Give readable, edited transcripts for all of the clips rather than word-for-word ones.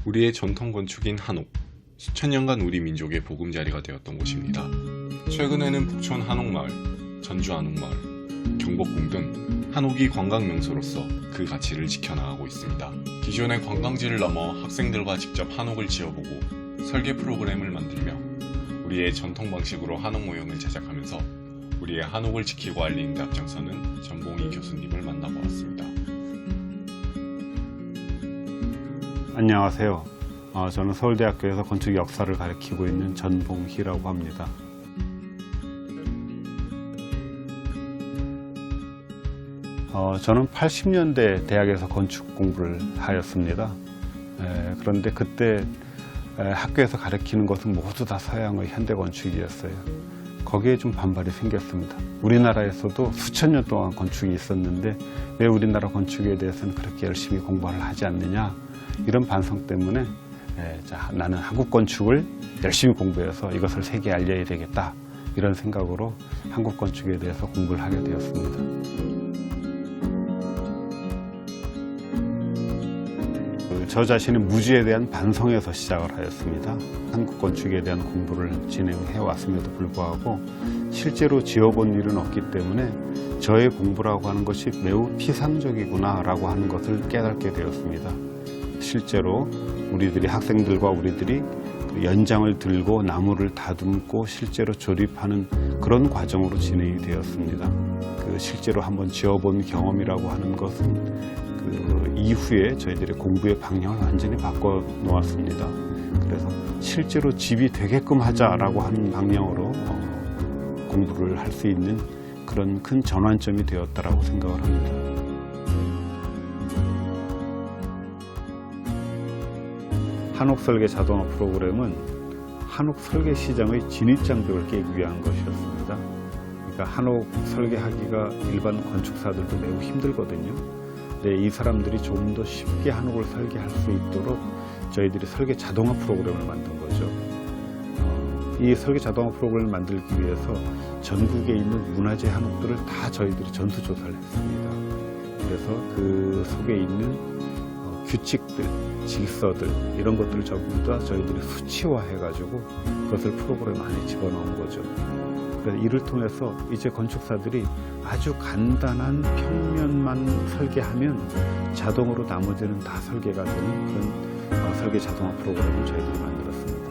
우리의 전통 건축인 한옥. 수천 년간 우리 민족의 보금자리가 되었던 곳입니다. 최근에는 북촌 한옥마을, 전주 한옥마을, 경복궁 등 한옥이 관광 명소로서 그 가치를 지켜나가고 있습니다. 기존의 관광지를 넘어 학생들과 직접 한옥을 지어보고 설계 프로그램을 만들며 우리의 전통 방식으로 한옥 모형을 제작하면서 우리의 한옥을 지키고 알리는 데 앞장서는 전봉희 교수님을 만나보았습니다. 안녕하세요. 저는 서울대학교에서 건축 역사를 가르치고 있는 전봉희라고 합니다. 저는 80년대 대학에서 건축 공부를 하였습니다. 그런데 그때 학교에서 가르치는 것은 모두 다 서양의 현대 건축이었어요. 거기에 좀 반발이 생겼습니다. 우리나라에서도 수천 년 동안 건축이 있었는데 왜 우리나라 건축에 대해서는 그렇게 열심히 공부를 하지 않느냐, 이런 반성 때문에 나는 한국 건축을 열심히 공부해서 이것을 세계에 알려야 되겠다, 이런 생각으로 한국 건축에 대해서 공부를 하게 되었습니다. 저 자신은 무지에 대한 반성에서 시작을 하였습니다. 한국 건축에 대한 공부를 진행해 왔음에도 불구하고 실제로 지어본 일은 없기 때문에 저의 공부라고 하는 것이 매우 피상적이구나 라고 하는 것을 깨닫게 되었습니다. 실제로 우리들이, 학생들과 우리들이 연장을 들고 나무를 다듬고 실제로 조립하는 그런 과정으로 진행이 되었습니다. 실제로 한번 지어본 경험이라고 하는 것은 그 이후에 저희들의 공부의 방향을 완전히 바꿔 놓았습니다. 그래서 실제로 집이 되게끔 하자라고 하는 방향으로 공부를 할 수 있는 그런 큰 전환점이 되었다라고 생각을 합니다. 한옥 설계 자동화 프로그램은 한옥 설계 시장의 진입장벽을 깨기 위한 것이었습니다. 그러니까 한옥 설계하기가 일반 건축사들도 매우 힘들거든요. 이 사람들이 좀 더 쉽게 한옥을 설계할 수 있도록 저희들이 설계 자동화 프로그램을 만든 거죠. 이 설계 자동화 프로그램을 만들기 위해서 전국에 있는 문화재 한옥들을 다 저희들이 전수조사를 했습니다. 그래서 그 속에 있는 규칙들, 질서들, 이런 것들을 전부 다 저희들이 수치화해가지고 그것을 프로그램 안에 집어넣은 거죠. 그래서 이를 통해서 이제 건축사들이 아주 간단한 평면만 설계하면 자동으로 나머지는 다 설계가 되는 그런 설계 자동화 프로그램을 저희들이 만들었습니다.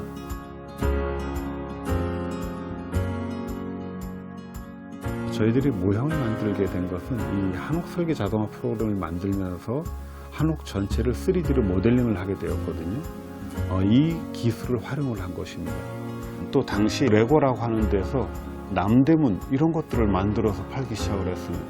저희들이 모형을 만들게 된 것은 이 한옥 설계 자동화 프로그램을 만들면서 한옥 전체를 3D로 모델링을 하게 되었거든요. 이 기술을 활용을 한 것입니다. 또 당시 레고라고 하는 데서 남대문 이런 것들을 만들어서 팔기 시작을 했습니다.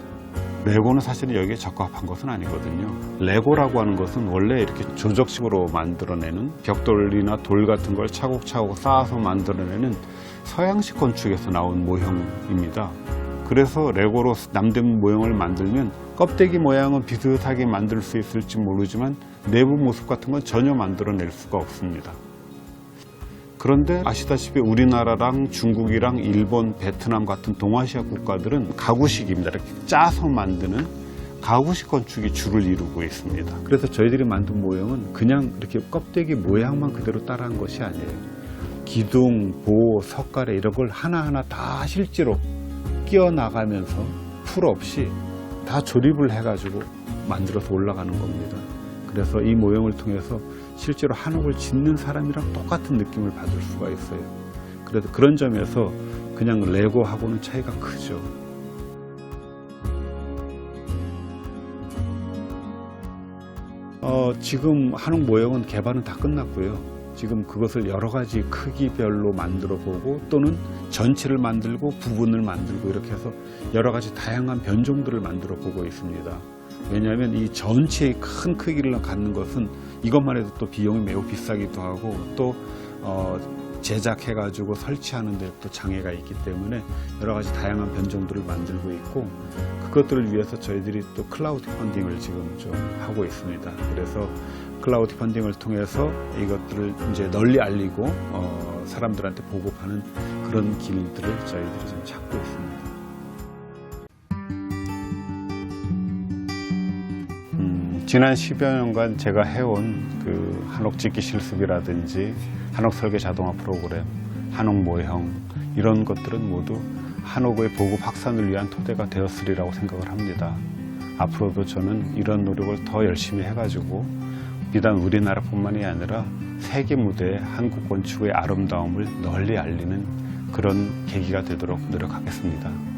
레고는 사실은 여기에 적합한 것은 아니거든요. 레고라고 하는 것은 원래 이렇게 조적식으로 만들어내는 벽돌이나 돌 같은 걸 차곡차곡 쌓아서 만들어내는 서양식 건축에서 나온 모형입니다. 그래서 레고로 남대문 모형을 만들면 껍데기 모양은 비슷하게 만들 수 있을지 모르지만 내부 모습 같은 건 전혀 만들어낼 수가 없습니다. 그런데 아시다시피 우리나라랑 중국이랑 일본, 베트남 같은 동아시아 국가들은 가구식입니다. 이렇게 짜서 만드는 가구식 건축이 주를 이루고 있습니다. 그래서 저희들이 만든 모형은 그냥 이렇게 껍데기 모양만 그대로 따라한 것이 아니에요. 기둥, 보, 석가래 이런 걸 하나하나 다 실제로 끼워 나가면서 풀 없이 다 조립을 해가지고 만들어서 올라가는 겁니다. 그래서 이 모형을 통해서 실제로 한옥을 짓는 사람이랑 똑같은 느낌을 받을 수가 있어요. 그래서 그런 점에서 그냥 레고하고는 차이가 크죠. 지금 한옥 모형은 개발은 다 끝났고요. 지금 그것을 여러 가지 크기별로 만들어 보고 또는 전체를 만들고 부분을 만들고 이렇게 해서 여러 가지 다양한 변종들을 만들어 보고 있습니다. 왜냐하면 이 전체의 큰 크기를 갖는 것은 이것만 해도 또 비용이 매우 비싸기도 하고 또 제작해가지고 설치하는 데 또 장애가 있기 때문에 여러 가지 다양한 변종들을 만들고 있고, 그것들을 위해서 저희들이 또 클라우드 펀딩을 지금 좀 하고 있습니다. 그래서 클라우드 펀딩을 통해서 이것들을 이제 널리 알리고 사람들한테 보급하는 그런 길들을 저희들이 좀 찾고 있습니다. 지난 10여 년간 제가 해온 그 한옥 짓기 실습이라든지 한옥 설계 자동화 프로그램, 한옥 모형 이런 것들은 모두 한옥의 보급 확산을 위한 토대가 되었으리라고 생각을 합니다. 앞으로도 저는 이런 노력을 더 열심히 해가지고 비단 우리나라뿐만이 아니라 세계 무대에 한국 건축의 아름다움을 널리 알리는 그런 계기가 되도록 노력하겠습니다.